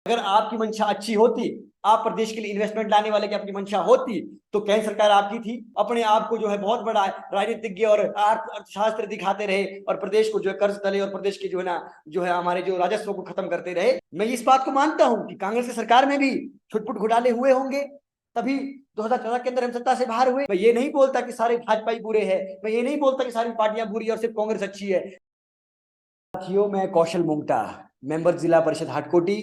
अगर आपकी मंशा अच्छी होती, आप प्रदेश के लिए इन्वेस्टमेंट लाने वाले की आपकी मंशा होती, तो केंद्र सरकार आपकी थी। अपने आप को जो है बहुत बड़ा राजनीतिज्ञ और अर्थशास्त्र दिखाते रहे और प्रदेश को जो है कर्ज तले और प्रदेश के जो है ना जो है हमारे जो राजस्व को खत्म करते रहे। मैं इस बात को मानता हूं कि कांग्रेस की सरकार में भी छुटपुट घोटाले हुए होंगे, तभी 2014 के अंदर हम सत्ता से बाहर हुए। मैं ये नहीं बोलता कि सारे भाजपाई बुरे हैं, मैं ये नहीं बोलता कि सारी पार्टियां बुरी और सिर्फ कांग्रेस अच्छी है। साथियों, मैं कौशल मुंगटा, member Zila Parishad Hatkoti,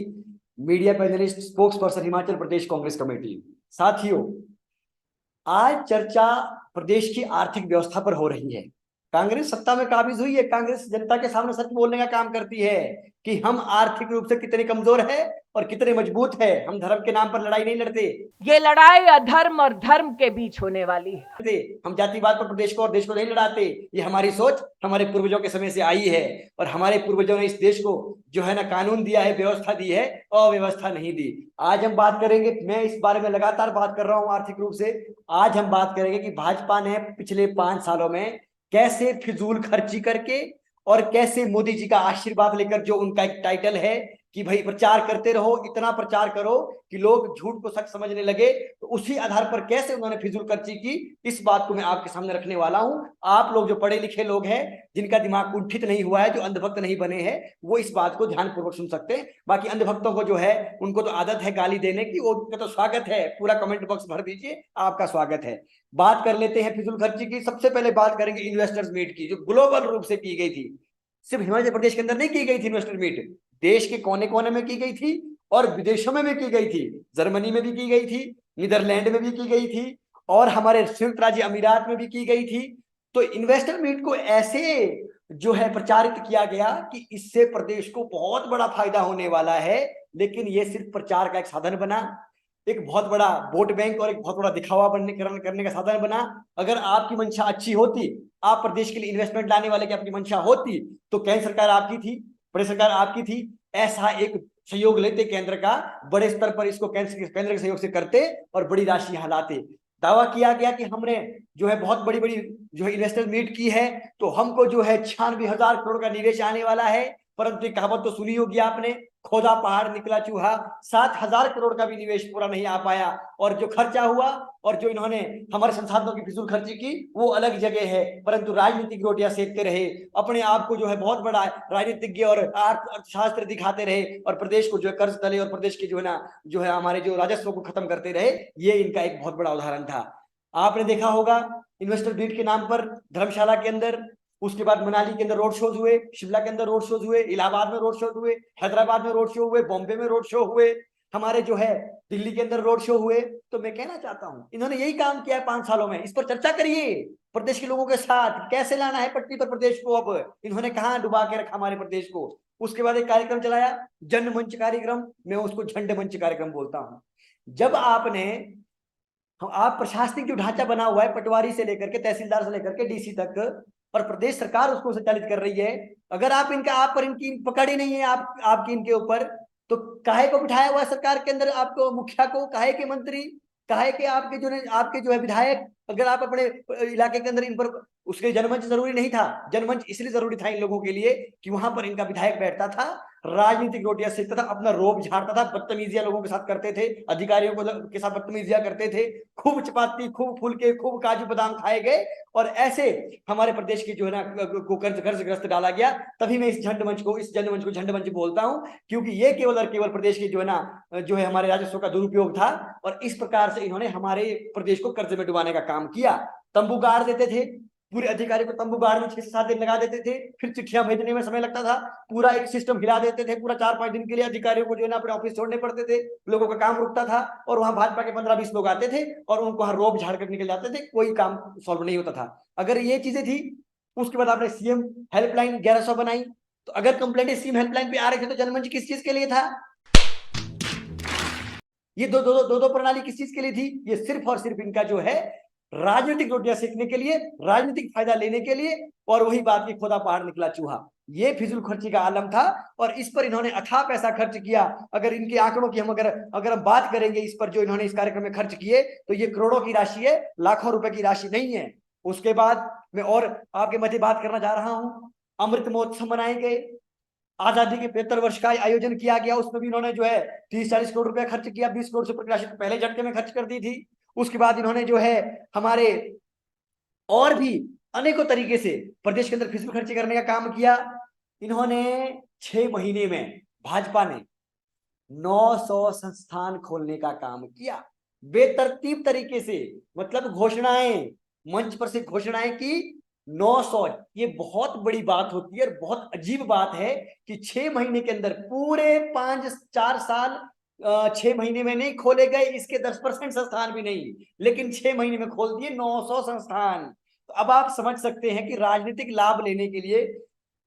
media panellist, spokesperson Himachal Pradesh Congress committee. साथियों, आज चर्चा प्रदेश की आर्थिक व्यवस्था पर हो रही है। कांग्रेस सत्ता में काबिज हुई है, कांग्रेस जनता के सामने सच बोलने का काम करती है कि हम आर्थिक रूप से कितने कमजोर है और कितने मजबूत है। हम धर्म के नाम पर लड़ाई नहीं लड़ते, ये लड़ाई अधर्म और धर्म के बीच होने वाली है। हम जातिवाद पर प्रदेश को और देश को नहीं लड़ाते। ये हमारी सोच हमारे पूर्वजों के समय से आई है और हमारे पूर्वजों ने इस देश को जो है ना कानून दिया है, व्यवस्था दी है, अव्यवस्था नहीं दी। आज हम बात करेंगे, मैं इस बारे में लगातार बात कर रहा हूं आर्थिक रूप से। आज हम बात करेंगे कि भाजपा ने पिछले 5 सालों में कैसे फिजूल खर्ची करके और कैसे मोदी जी का आशीर्वाद लेकर, जो उनका एक टाइटल है कि भाई प्रचार करते रहो, इतना प्रचार करो कि लोग झूठ को सच समझने लगे, तो उसी आधार पर कैसे उन्होंने फिजूल खर्ची की, इस बात को मैं आपके सामने रखने वाला हूं। आप लोग जो पढ़े लिखे लोग हैं, जिनका दिमाग कुंठित नहीं हुआ है, जो अंधभक्त नहीं बने हैं, वो इस बात को ध्यानपूर्वक सुन सकते हैं। बाकी अंधभक्तों को जो है उनको तो आदत है गाली देने की, उनका तो स्वागत है, पूरा कमेंट बॉक्स भर दीजिए, आपका स्वागत है। बात कर लेते हैं फिजूल खर्ची की। सबसे पहले बात करेंगे इन्वेस्टर्स मीट की, जो ग्लोबल रूप से की गई थी। सिर्फ हिमाचल प्रदेश के अंदर नहीं की गई थी इन्वेस्टर मीट, देश के कोने कोने में की गई थी और विदेशों में भी की गई थी। जर्मनी में भी की गई थी, नीदरलैंड में भी की गई थी और हमारे संयुक्त राज्य अमीरात में भी की गई थी। तो इन्वेस्टर मीट को ऐसे जो है प्रचारित किया गया कि इससे प्रदेश को बहुत बड़ा फायदा होने वाला है, लेकिन ये सिर्फ प्रचार का एक साधन बना, एक बहुत बड़ा वोट बैंक और एक बहुत बड़ा दिखावा करने का साधन बना। अगर आपकी मंशा अच्छी होती, आप प्रदेश के लिए इन्वेस्टमेंट लाने वाले की आपकी मंशा होती, तो केंद्र सरकार आपकी थी, प्रदेश सरकार आपकी थी। ऐसा एक सहयोग लेते केंद्र का, बड़े स्तर पर इसको केंद्र के सहयोग से करते और बड़ी राशि यहाँ लाते। दावा किया गया कि हमने जो है बहुत बड़ी बड़ी जो है इन्वेस्टर मीट की है, तो हमको जो है 96,000 करोड़ का निवेश आने वाला है। परंतु कहावत तो सुनी होगी आपने, खोदा पहाड़ निकला चूहा। 7,000 करोड़ का भी निवेश पूरा नहीं आ पाया और जो खर्चा हुआ और जो इन्होंने हमारे संसाधनों की फिजूल खर्ची की, वो अलग जगह है। परंतु राजनीतिक रोटियां सेकते रहे, अपने आप को जो है बहुत बड़ा राजनीतिज्ञ और अर्थशास्त्र दिखाते रहे और प्रदेश को जो है कर्ज तले और प्रदेश के जो है ना जो है हमारे जो राजस्व को खत्म करते रहे। ये इनका एक बहुत बड़ा उदाहरण था। आपने देखा होगा इन्वेस्टर मीट के नाम पर धर्मशाला के अंदर, उसके बाद मनाली के अंदर रोड शोज हुए, शिमला के अंदर रोड शोज हुए, इलाहाबाद में रोड शोज हुए, हैदराबाद में रोड शो हुए, बॉम्बे में रोड शो हुए, हमारे जो है दिल्ली के अंदर रोड शो हुए। तो मैं कहना चाहता हूं, इन्होंने यही काम किया है 5 सालों में। इस पर चर्चा करिए प्रदेश के लोगों के साथ, कैसे लाना है पट्टी पर प्रदेश को। अब इन्होंने कहां डुबा के रखा हमारे प्रदेश को। उसके बाद एक कार्यक्रम चलाया, जन मंच कार्यक्रम, मैं उसको झंड मंच कार्यक्रम बोलता हूं। जब आपने आप प्रशासनिक जो ढांचा बना हुआ है, पटवारी से लेकर के तहसीलदार से लेकर के डीसी तक, और प्रदेश सरकार उसको संचालित कर रही है, अगर आप पर इनकी पकड़ ही नहीं है, आपकी इनके ऊपर, तो काहे को बिठाया हुआ है सरकार के अंदर आपको, मुखिया को, काहे के मंत्री, काहे के आपके जो है विधायक। अगर आप अपने इलाके के अंदर इन पर, उसके जनमंच जरूरी नहीं था। जनमंच इसलिए जरूरी था इन लोगों के लिए कि वहां पर इनका विधायक बैठता था, राजनीतिक रोटियां सेकता था, अपना रोब झाड़ता था, बदतमीजियां लोगों के साथ करते थे, अधिकारियों के साथ बदतमीजियां करते थे। खूब चपाती, खूब फूल के, खूब काजू बादाम खाए गए और ऐसे हमारे प्रदेश की जो है ना को कर्जग्रस्त डाला गया। तभी मैं इस जनमंच को झंड मंच बोलता हूं, क्योंकि ये केवल और केवल प्रदेश की जो है ना जो है हमारे राजस्व का दुरुपयोग था और इस प्रकार से इन्होंने हमारे प्रदेश को कर्ज में डुबाने का काम किया। तंबू गाड़ देते थे, पूरे अधिकारी को तंबू गाड़ में 6 से 7 दिन लगा देते थे, फिर चिट्ठियां भेजने में समय लगता था, पूरा एक सिस्टम हिला देते थे। पूरा 4-5 दिन के लिए अधिकारियों को जो है ना अपने ऑफिस छोड़ने पड़ते थे, लोगों का काम रुकता था और वहां भाजपा के 15-20 लोग आते थे और उनको वहां रोब झाड़ कर निकल जाते थे, कोई काम सॉल्व नहीं होता था। अगर ये चीजें थी, उसके बाद आपने सीएम हेल्पलाइन 1100 बनाई, तो अगर कंप्लेंट सीएम हेल्पलाइन पे आ रहे थे तो जनमंच किस चीज के लिए था? ये दो प्रणाली किस चीज के लिए थी? ये सिर्फ और सिर्फ इनका जो है राजनीतिक रोटियां सेकने के लिए, राजनीतिक फायदा लेने के लिए। और वही बात की खोदा पहाड़ निकला चूहा, ये फिजूल खर्ची का आलम था और इस पर इन्होंने अथाह पैसा खर्च किया। अगर इनके आंकड़ों की अगर हम बात करेंगे इस पर, जो इन्होंने इस कार्यक्रम में खर्च किए, तो ये करोड़ों की राशि है, लाखों रुपए की राशि नहीं है। उसके बाद मैं और आपके मध्य बात करना चाह रहा हूं, अमृत महोत्सव मनाए गए, आजादी के 75 वर्ष का आयोजन किया गया, उसमें भी इन्होंने जो है 30-40 करोड़ रुपया खर्च किया, 20 करोड़ सुपर राशि पहले झटके में खर्च कर दी थी। उसके बाद इन्होंने जो है हमारे और भी अनेकों तरीके से प्रदेश के अंदर फिजूल खर्ची करने का काम किया। इन्होंने 6 महीने में भाजपा ने 900 संस्थान खोलने का काम किया बेतरतीब तरीके से। मतलब घोषणाएं, मंच पर से घोषणाएं की 900। ये बहुत बड़ी बात होती है और बहुत अजीब बात है कि 6 महीने के अंदर, पूरे 5-4 साल 6 महीने में नहीं खोले गए इसके 10% संस्थान भी नहीं, लेकिन 6 महीने में खोल दिए 900 संस्थान। तो अब आप समझ सकते हैं कि राजनीतिक लाभ लेने के लिए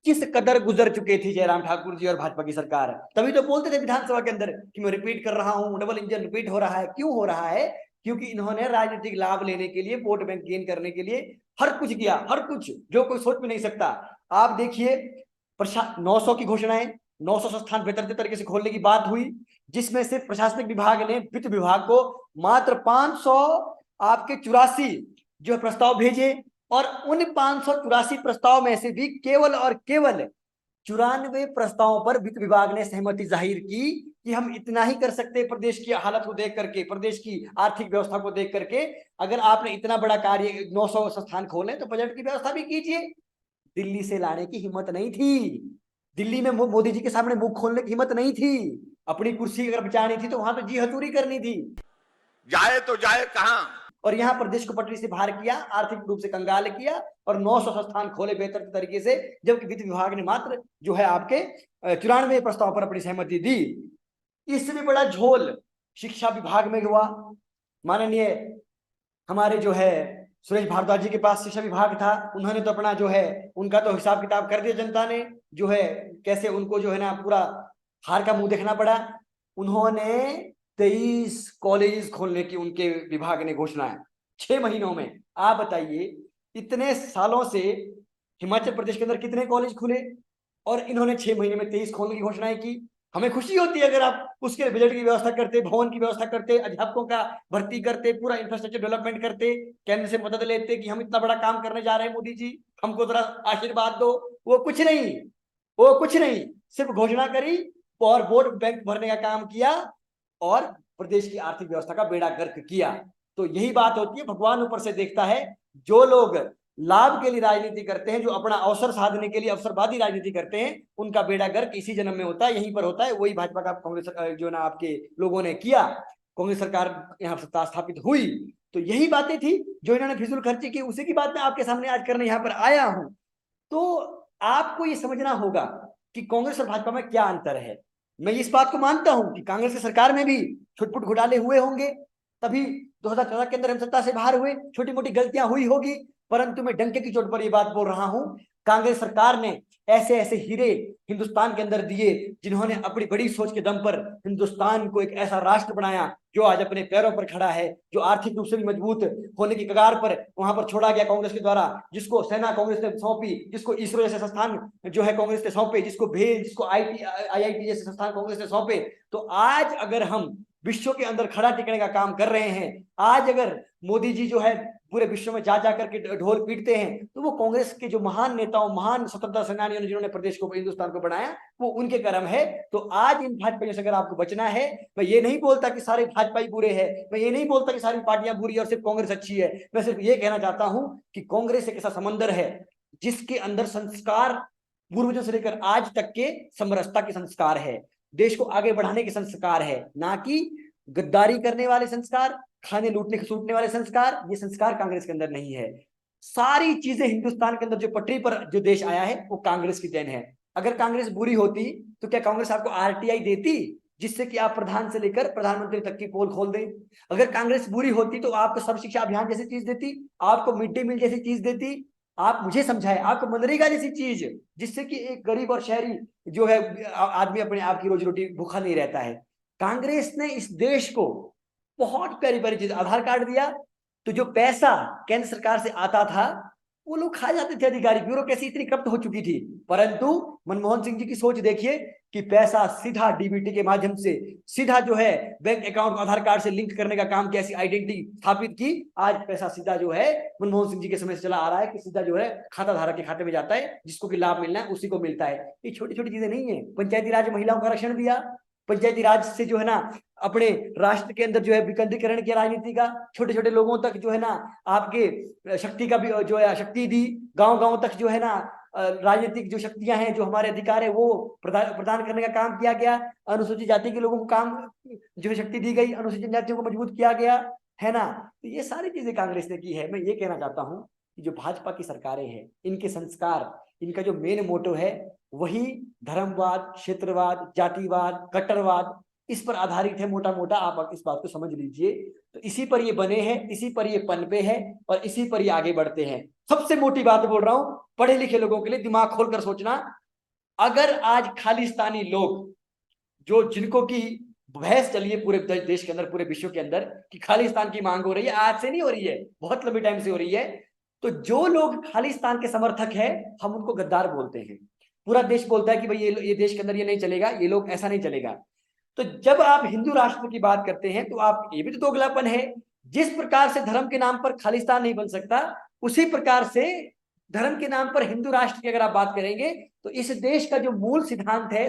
किस कदर गुजर चुके थे जयराम ठाकुर जी और भाजपा की सरकार। तभी तो बोलते थे विधानसभा के अंदर कि मैं रिपीट कर रहा हूं, डबल इंजन रिपीट हो रहा है। क्यों हो रहा है? क्योंकि इन्होंने राजनीतिक लाभ लेने के लिए, वोट बैंक गेन करने के लिए हर कुछ किया, हर कुछ जो कोई सोच भी नहीं सकता। आप देखिए 900 की घोषणाएं, 900 संस्थान बेहतर तरीके से खोलने की बात हुई, जिसमें से प्रशासनिक विभाग ने वित्त विभाग को मात्र 500 आपके 84 जो प्रस्ताव भेजे, और उन 584 प्रस्ताव में से भी केवल और केवल 94 प्रस्तावों पर वित्त विभाग ने सहमति जाहिर की कि हम इतना ही कर सकते हैं प्रदेश की हालत को देख करके, प्रदेश की आर्थिक व्यवस्था को देख करके। अगर आपने इतना बड़ा कार्य 900 संस्थान खोले तो बजट की व्यवस्था भी कीजिए। दिल्ली से लाने की हिम्मत नहीं थी, दिल्ली में मोदी जी के सामने मुंह खोलने की हिम्मत नहीं थी। अपनी कुर्सी अगर बचानी थी तो वहां तो जी हथूरी करनी थी। जाए तो जाए कहां? और यहाँ प्रदेश को पटरी से बाहर किया, आर्थिक रूप से कंगाल किया और 900 संस्थान खोले बेहतर तरीके से, जबकि वित्त विभाग ने मात्र जो है आपके 94 प्रस्ताव पर अपनी सहमति दी। इससे बड़ा झोल शिक्षा विभाग में हुआ। माननीय हमारे जो है सुरेश भारद्वाज जी के पास शिक्षा विभाग था, उन्होंने तो अपना जो है उनका तो हिसाब किताब कर दिया जनता ने, जो है कैसे उनको जो है ना पूरा हार का मुंह देखना पड़ा। उन्होंने 23 कॉलेज खोलने की उनके विभाग ने घोषणा है 6 महीनों में। आप बताइए इतने सालों से हिमाचल प्रदेश के अंदर कितने कॉलेज खुले, और इन्होंने 6 महीने में 23 खोलने की घोषणाएं की। हमें खुशी होती है अगर आप उसके बजट की व्यवस्था करते, भवन की व्यवस्था करते, अध्यापकों का भर्ती करते, पूरा इंफ्रास्ट्रक्चर डेवलपमेंट करते, केंद्र से मदद लेते कि हम इतना बड़ा काम करने जा रहे हैं मोदी जी, हमको जरा आशीर्वाद दो। वो कुछ नहीं, वो कुछ नहीं, सिर्फ घोषणा करी और वोट बैंक भरने का काम किया और प्रदेश की आर्थिक व्यवस्था का बेड़ा गर्क किया। तो यही बात होती है, भगवान ऊपर से देखता है। जो लोग लाभ के लिए राजनीति करते हैं, जो अपना अवसर साधने के लिए अवसरवादी राजनीति करते हैं, उनका बेड़ा गर्क इसी जन्म में होता है, यहीं पर होता है। वही भाजपा का कांग्रेस जो ना आपके लोगों ने किया, कांग्रेस सरकार यहाँ सत्ता स्थापित हुई। तो यही बातें थी जो इन्होंने फिजूल खर्ची की, उसी की बात मैं आपके सामने आज करने यहाँ पर आया हूं। तो आपको ये समझना होगा कि कांग्रेस और भाजपा में क्या अंतर है। मैं इस बात को मानता हूं कि कांग्रेस की सरकार में भी छुटपुट घोटाले हुए होंगे, तभी 2014 के अंदर हम सत्ता से बाहर हुए, छोटी मोटी गलतियां हुई होगी, परंतु मैं डंके की चोट पर यह बात बोल रहा हूं, कांग्रेस सरकार ने ऐसे ऐसे हीरे हिंदुस्तान के अंदर दिए जिन्होंने अपनी बड़ी सोच के दम पर हिंदुस्तान को एक ऐसा राष्ट्र बनाया जो आज अपने पैरों पर खड़ा है, जो आर्थिक रूप से भी मजबूत होने की कगार पर वहां पर छोड़ा गया कांग्रेस के द्वारा, जिसको सेना कांग्रेस ने सौंपी, जिसको इसरो जैसे संस्थान जो है कांग्रेस ने सौंपे, जिसको भेल, जिसको IIT जैसे संस्थान कांग्रेस ने सौंपे। तो आज अगर हम विश्व के अंदर खड़ा टिकने का काम कर रहे हैं, आज अगर मोदी जी जो है पूरे विश्व में जा करके ढोल पीटते हैं, तो वो कांग्रेस के जो महान नेताओं, महान स्वतंत्रता सेनानियों ने जिन्होंने प्रदेश को, हिंदुस्तान को बनाया, वो उनके कर्म है। तो आज इन भाजपाइयों से अगर आपको बचना है, मैं ये नहीं बोलता कि सारे भाजपाई बुरे हैं, मैं ये नहीं बोलता कि सारी पार्टियां बुरी है और सिर्फ कांग्रेस अच्छी है। मैं सिर्फ ये कहना चाहता हूं कि कांग्रेस एक ऐसा समंदर है जिसके अंदर संस्कार पूर्वजों से लेकर आज तक के समरसता के संस्कार है, देश को आगे बढ़ाने के संस्कार है, ना कि गद्दारी करने वाले संस्कार, खाने लूटने सूटने वाले संस्कार। ये संस्कार कांग्रेस के अंदर नहीं है। सारी चीजें हिंदुस्तान के अंदर जो पटरी पर जो देश आया है वो कांग्रेस की देन है। अगर कांग्रेस बुरी होती तो क्या कांग्रेस आपको RTI देती जिससे कि आप प्रधान से लेकर प्रधानमंत्री तक की पोल खोल दें? अगर कांग्रेस बुरी होती तो आपको सर्व शिक्षा अभियान जैसी चीज देती, आपको मिड डे मील जैसी चीज देती, आप मुझे समझाए, आपको मनरेगा जैसी चीज, जिससे कि एक गरीब और शहरी जो है आदमी अपने आप की रोजी रोटी भूखा नहीं रहता है। कांग्रेस ने इस देश को बहुत प्यारी प्यारी चीज, आधार कार्ड दिया, तो जो पैसा केंद्र सरकार से आता था वो लोग खा जाते थे अधिकारी, ब्यूरोक्रेसी इतनी करप्ट हो चुकी थी। परंतु मनमोहन सिंह जी की सोच देखिए कि पैसा सीधा डीबीटी के माध्यम से सीधा जो है बैंक अकाउंट आधार कार्ड से लिंक करने का काम किया, ऐसी आइडेंटिटी स्थापित की। आज पैसा सीधा जो है मनमोहन सिंह जी के समय से चला आ रहा है कि सीधा जो है खाता धारक के खाते में जाता है, जिसको कि लाभ मिलना है उसी को मिलता है। ये छोटी छोटी चीजें नहीं है। पंचायती राज महिलाओं का आरक्षण दिया, पंचायती राज से जो है ना अपने राष्ट्र के अंदर जो है विकेंद्रीकरण किया राजनीति का, छोटे छोटे लोगों तक जो है ना आपके शक्ति का भी जो है शक्ति दी, गांव गांव तक जो है ना राजनीतिक जो शक्तियां हैं, जो हमारे अधिकार है वो प्रदान करने का काम किया गया। अनुसूचित जाति के लोगों को काम जो है शक्ति दी गई, अनुसूचित जातियों को मजबूत किया गया, है ना। तो ये सारी चीजें कांग्रेस ने की है। मैं ये कहना चाहता हूँ कि जो भाजपा की सरकारें हैं, इनके संस्कार, इनका जो मेन मोटो है वही धर्मवाद, क्षेत्रवाद, जातिवाद, कट्टरवाद, इस पर आधारित है। मोटा मोटा आप इस बात को समझ लीजिए। तो इसी पर ये बने हैं, इसी पर ये पनपे हैं और इसी पर ये आगे बढ़ते हैं। सबसे मोटी बात बोल रहा हूं पढ़े लिखे लोगों के लिए, दिमाग खोलकर सोचना। अगर आज खालिस्तानी लोग जो जिनको की बहस चली है पूरे देश के अंदर, पूरे विश्व के अंदर कि खालिस्तान की मांग हो रही है, आज से नहीं हो रही है, बहुत लंबे टाइम से हो रही है। तो जो लोग खालिस्तान के समर्थक हैं, हम उनको गद्दार बोलते हैं। पूरा देश बोलता है कि भाई ये देश के अंदर ये नहीं चलेगा, ये लोग ऐसा नहीं चलेगा। तो जब आप हिंदू राष्ट्र की बात करते हैं तो आप ये भी तो दोगलापन है। जिस प्रकार से धर्म के नाम पर खालिस्तान नहीं बन सकता, उसी प्रकार से धर्म के नाम पर हिंदू राष्ट्र की अगर आप बात करेंगे तो इस देश का जो मूल सिद्धांत है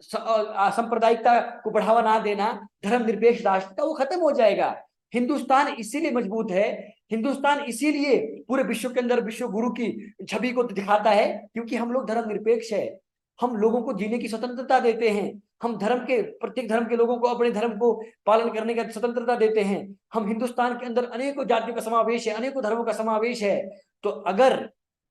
सांप्रदायिकता को बढ़ावा ना देना, धर्मनिरपेक्ष राष्ट्र का, वो खत्म हो जाएगा। हिंदुस्तान इसीलिए मजबूत है, हिंदुस्तान इसीलिए पूरे विश्व के अंदर विश्व गुरु की छवि को दिखाता है, क्योंकि हम लोग धर्मनिरपेक्ष है। हम लोगों को जीने की स्वतंत्रता देते हैं। हम धर्म के प्रत्येक धर्म के लोगों को अपने धर्म को पालन करने का स्वतंत्रता देते हैं। हम हिंदुस्तान के अंदर अनेकों जातियों का समावेश है, अनेकों धर्मों का समावेश है। तो अगर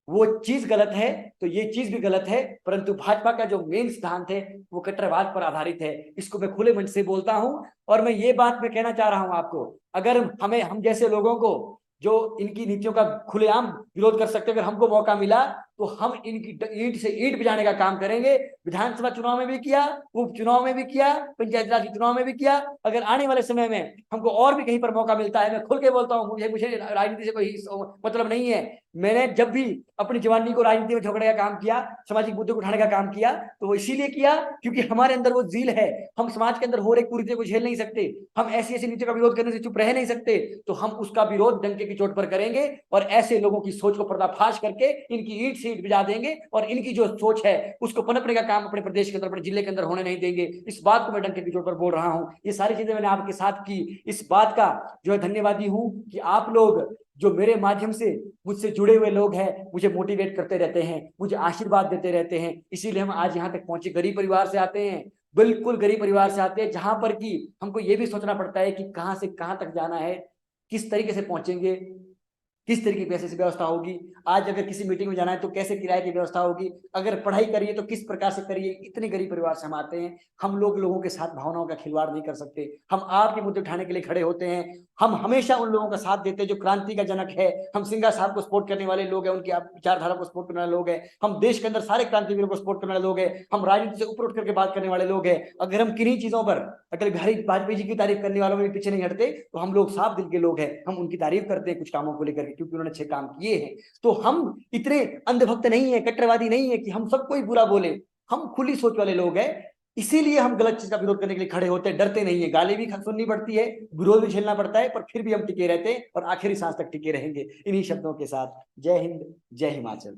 वो चीज गलत है तो ये चीज भी गलत है। परंतु भाजपा का जो मेन सिद्धांत है वो कट्टरवाद पर आधारित है। इसको मैं खुले मन से बोलता हूं और मैं ये बात मैं कहना चाह रहा हूं आपको, अगर हम जैसे लोगों को जो इनकी नीतियों का खुलेआम विरोध कर सकते, अगर हमको मौका मिला तो हम इनकी ईंट से ईंट बजाने का काम करेंगे। विधानसभा चुनाव में भी किया, उपचुनाव में भी किया, पंचायत राज चुनाव में भी किया। अगर आने वाले समय में हमको और भी कहीं पर मौका मिलता है, मैं खुल के बोलता हूँ, मुझे राजनीति से कोई मतलब नहीं है। मैंने जब भी अपनी जवानी को राजनीति में झोंकने का काम किया, सामाजिक मुद्दे को उठाने का काम किया, तो वो इसीलिए किया क्योंकि हमारे अंदर वो जील है। हम समाज के अंदर हो रही कुरीतियों को झेल नहीं सकते, हम ऐसी ऐसी नीतियों का विरोध करने से चुप रह नहीं सकते। तो हम उसका विरोध डंके की चोट पर करेंगे और ऐसे लोगों की सोच को पर्दाफाश करके इनकी ईंट से ईंट बजा देंगे और इनकी जो सोच है उसको पनपने का काम अपने प्रदेश के अंदर, अपने जिले के अंदर होने नहीं देंगे। इस बात को मैं डंके की चोट पर बोल रहा हूं। ये सारी चीजें मैंने आपके साथ की, इस बात का जो है धन्यवादी हूं कि आप लोग जो मेरे माध्यम से मुझसे जुड़े हुए लोग हैं, मुझे मोटिवेट करते रहते हैं, मुझे आशीर्वाद देते रहते हैं। इसीलिए हम आज यहाँ तक पहुंचे। गरीब परिवार से आते हैं, बिल्कुल गरीब परिवार से आते हैं, जहां पर कि हमको ये भी सोचना पड़ता है कि कहां से कहां तक जाना है, किस तरीके से पहुंचेंगे, किस तरीके की पैसे से व्यवस्था होगी। आज अगर किसी मीटिंग में जाना है तो कैसे किराए की व्यवस्था होगी, अगर पढ़ाई करिए तो किस प्रकार से करिए। इतने गरीब परिवार से हम आते हैं। हम लोगों के साथ भावनाओं का खिलवाड़ नहीं कर सकते। हम आपके मुद्दे उठाने के लिए खड़े होते हैं। हम हमेशा उन लोगों का साथ देते हैं जो क्रांति का जनक है। हम सिंघा साहब को सपोर्ट करने वाले लोग हैं, उनकी विचारधारा को सपोर्ट करने वाले लोग हैं। हम देश के अंदर सारे क्रांतिवीरों को सपोर्ट करने वाले लोग हैं। हम राजनीति से ऊपर उठ करके बात करने वाले लोग हैं। अगर हम किन्हीं चीजों पर अटल बिहारी वाजपेयी जी की तारीफ करने वालों में पीछे नहीं हटते तो हम लोग साफ दिल के लोग हैं। हम उनकी तारीफ करते हैं कुछ कामों को लेकर के, क्योंकि उन्होंने अच्छे काम किए हैं। तो हम इतने अंधभक्त नहीं है, कट्टरवादी नहीं है कि हम सबको ही बुरा बोले। हम खुली सोच वाले लोग हैं, इसीलिए हम गलत चीज का विरोध करने के लिए खड़े होते हैं, डरते नहीं है। गाली भी सुननी पड़ती है, विरोध भी झेलना पड़ता है, पर फिर भी हम टिके रहते हैं और आखिरी सांस तक टिके रहेंगे। इन्हीं शब्दों के साथ जय हिंद, जय हिमाचल।